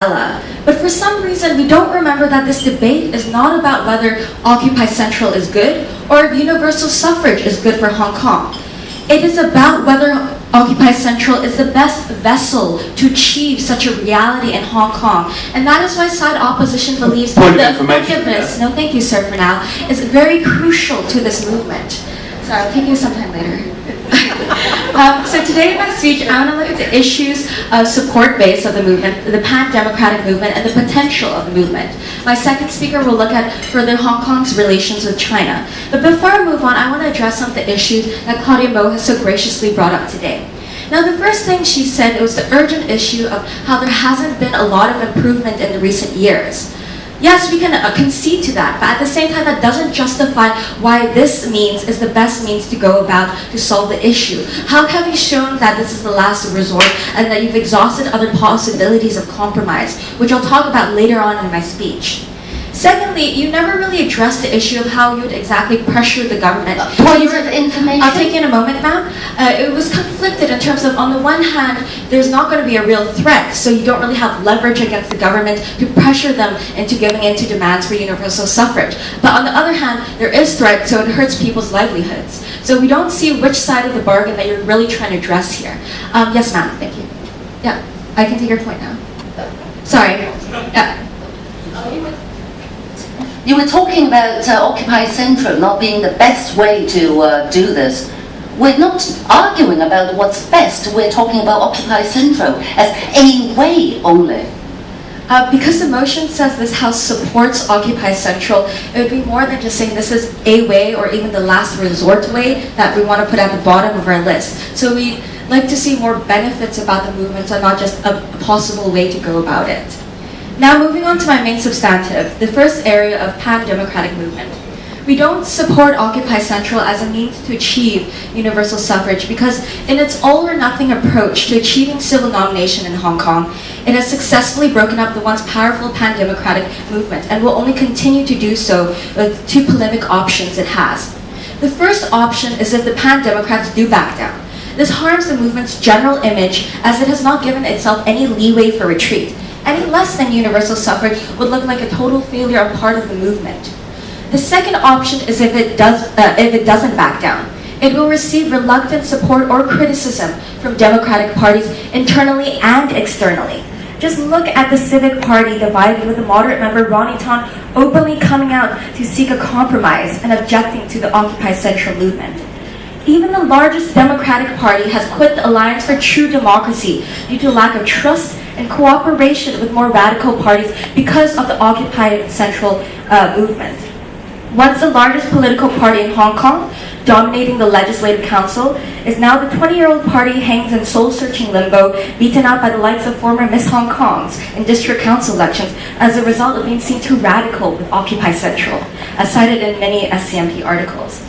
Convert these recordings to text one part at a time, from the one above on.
But for some reason, we don't remember that this debate is not about whether Occupy Central is good or if universal suffrage is good for Hong Kong. It is about whether Occupy Central is the best vessel to achieve such a reality in Hong Kong. And that is why side opposition believes Point of the information, effectiveness, yeah. no thank you sir for now, is very crucial to this movement. So I'll take you sometime later. So today in my speech, I want to look at the issues of support base of the movement, the pan-democratic movement, and the potential of the movement. My second speaker will look at further Hong Kong's relations with China. But before I move on, I want to address some of the issues that Claudia Mo has so graciously brought up today. Now, the first thing she said was the urgent issue of how there hasn't been a lot of improvement in the recent years. Yes, we can concede to that, but at the same time, that doesn't justify why this means is the best means to go about to solve the issue. How have you shown that this is the last resort and that you've exhausted other possibilities of compromise, which I'll talk about later on in my speech? Secondly, you never really addressed the issue of how you would exactly pressure the government. Points of information? I'll take you in a moment, ma'am. It was conflicted in terms of, on the one hand, there's not going to be a real threat, so you don't really have leverage against the government to pressure them into giving in to demands for universal suffrage. But on the other hand, there is threat, so it hurts people's livelihoods. So we don't see which side of the bargain that you're really trying to address here. Yes, ma'am. Thank you. Yeah, I can take your point now. Sorry. Yeah. You were talking about Occupy Central not being the best way to do this. We're not arguing about what's best. We're talking about Occupy Central as a way only. Because the motion says this House supports Occupy Central, it would be more than just saying this is a way or even the last resort way that we want to put at the bottom of our list. So we'd like to see more benefits about the movement and not just a possible way to go about it. Now moving on to my main substantive, the first area of pan-democratic movement. We don't support Occupy Central as a means to achieve universal suffrage because in its all-or-nothing approach to achieving civil nomination in Hong Kong, it has successfully broken up the once powerful pan-democratic movement and will only continue to do so with two polemic options it has. The first option is if the pan-democrats do back down. This harms the movement's general image as it has not given itself any leeway for retreat. Any less than universal suffrage would look like a total failure on part of the movement. The second option is if it doesn't back down. It will receive reluctant support or criticism from democratic parties internally and externally. Just look at the Civic Party divided with the moderate member Ronnie Tan openly coming out to seek a compromise and objecting to the Occupy Central movement. Even the largest Democratic Party has quit the Alliance for True Democracy due to lack of trust and cooperation with more radical parties because of the Occupy Central movement. Once the largest political party in Hong Kong, dominating the Legislative Council, is now the 20-year-old party hangs in soul-searching limbo, beaten out by the likes of former Miss Hong Kongs in district council elections as a result of being seen too radical with Occupy Central, as cited in many SCMP articles.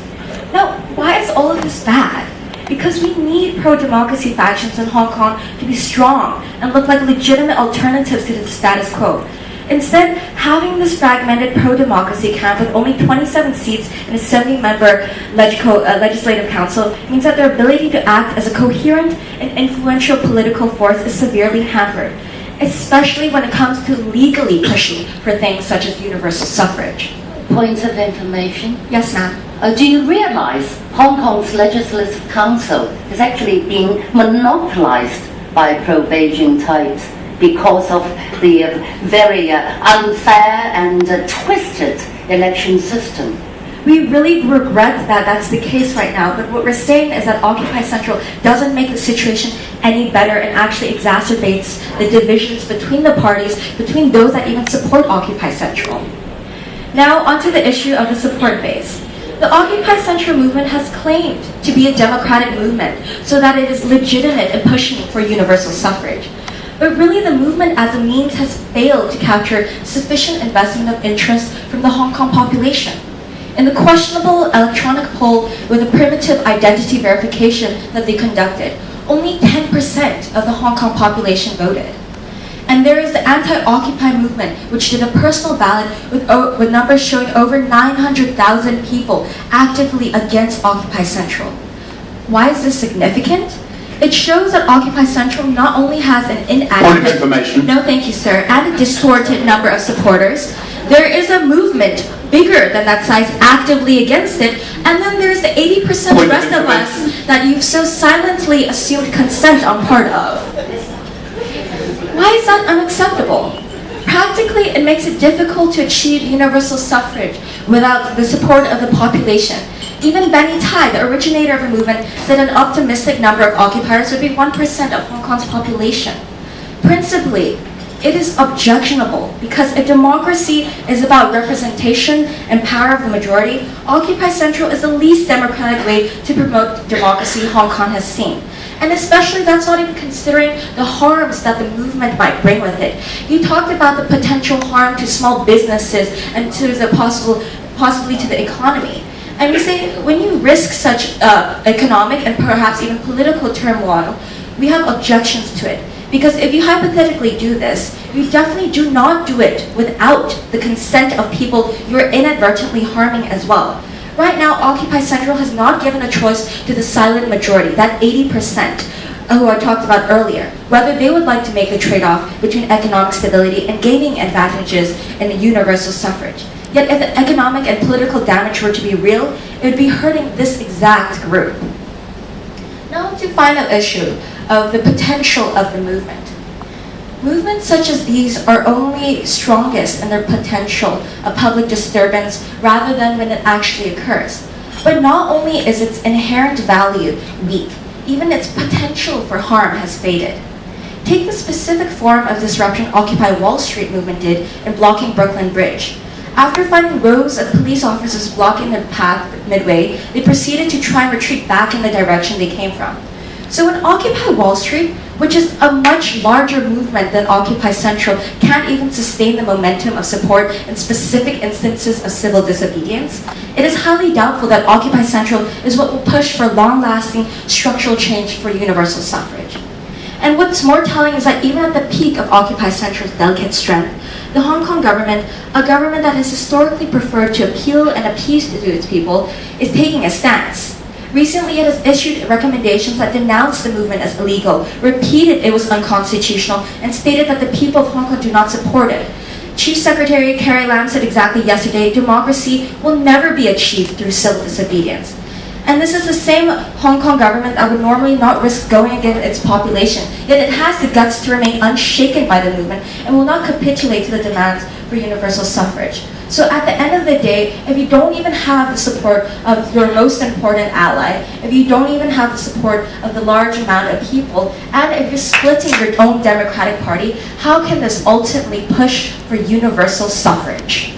Now, why is all of this bad? Because we need pro-democracy factions in Hong Kong to be strong and look like legitimate alternatives to the status quo. Instead, having this fragmented pro-democracy camp with only 27 seats in a 70-member legislative council means that their ability to act as a coherent and influential political force is severely hampered, especially when it comes to legally pushing for things such as universal suffrage. Points of information? Yes, ma'am. Do you realize Hong Kong's Legislative Council is actually being monopolized by pro-Beijing types because of the very unfair and twisted election system? We really regret that that's the case right now, but what we're saying is that Occupy Central doesn't make the situation any better and actually exacerbates the divisions between the parties, between those that even support Occupy Central. Now, onto the issue of the support base. The Occupy Central movement has claimed to be a democratic movement so that it is legitimate in pushing for universal suffrage. But really, the movement as a means has failed to capture sufficient investment of interest from the Hong Kong population. In the questionable electronic poll with a primitive identity verification that they conducted, only 10% of the Hong Kong population voted. And there is the anti-Occupy movement, which did a personal ballot with numbers showing over 900,000 people actively against Occupy Central. Why is this significant? It shows that Occupy Central not only has an Point of inadequate... information. No, thank you, sir. And a distorted number of supporters. There is a movement bigger than that size actively against it, and then there's the 80% Point of rest of us that you've so silently assumed consent on part of. Why is that unacceptable? Practically, it makes it difficult to achieve universal suffrage without the support of the population. Even Benny Tai, the originator of the movement, said an optimistic number of occupiers would be 1% of Hong Kong's population. Principally, it is objectionable because if democracy is about representation and power of the majority, Occupy Central is the least democratic way to promote democracy Hong Kong has seen. And especially that's not even considering the harms that the movement might bring with it. You talked about the potential harm to small businesses and to the possibly to the economy. And we say when you risk such economic and perhaps even political turmoil, we have objections to it. Because if you hypothetically do this, you definitely do not do it without the consent of people you're inadvertently harming as well. Right now, Occupy Central has not given a choice to the silent majority, that 80% who I talked about earlier, whether they would like to make the trade-off between economic stability and gaining advantages in the universal suffrage. Yet if the economic and political damage were to be real, it would be hurting this exact group. Now to final issue of the potential of the movement. Movements such as these are only strongest in their potential of public disturbance rather than when it actually occurs. But not only is its inherent value weak, even its potential for harm has faded. Take the specific form of disruption Occupy Wall Street movement did in blocking Brooklyn Bridge. After finding rows of police officers blocking their path midway, they proceeded to try and retreat back in the direction they came from. So when Occupy Wall Street, which is a much larger movement than Occupy Central, can't even sustain the momentum of support in specific instances of civil disobedience, it is highly doubtful that Occupy Central is what will push for long-lasting structural change for universal suffrage. And what's more telling is that even at the peak of Occupy Central's delicate strength, the Hong Kong government, a government that has historically preferred to appeal and appease to its people, is taking a stance. Recently, it has issued recommendations that denounced the movement as illegal, repeated it was unconstitutional, and stated that the people of Hong Kong do not support it. Chief Secretary Carrie Lam said exactly yesterday, democracy will never be achieved through civil disobedience. And this is the same Hong Kong government that would normally not risk going against its population, yet it has the guts to remain unshaken by the movement and will not capitulate to the demands for universal suffrage. So at the end of the day, if you don't even have the support of your most important ally, if you don't even have the support of the large amount of people, and if you're splitting your own Democratic Party, how can this ultimately push for universal suffrage?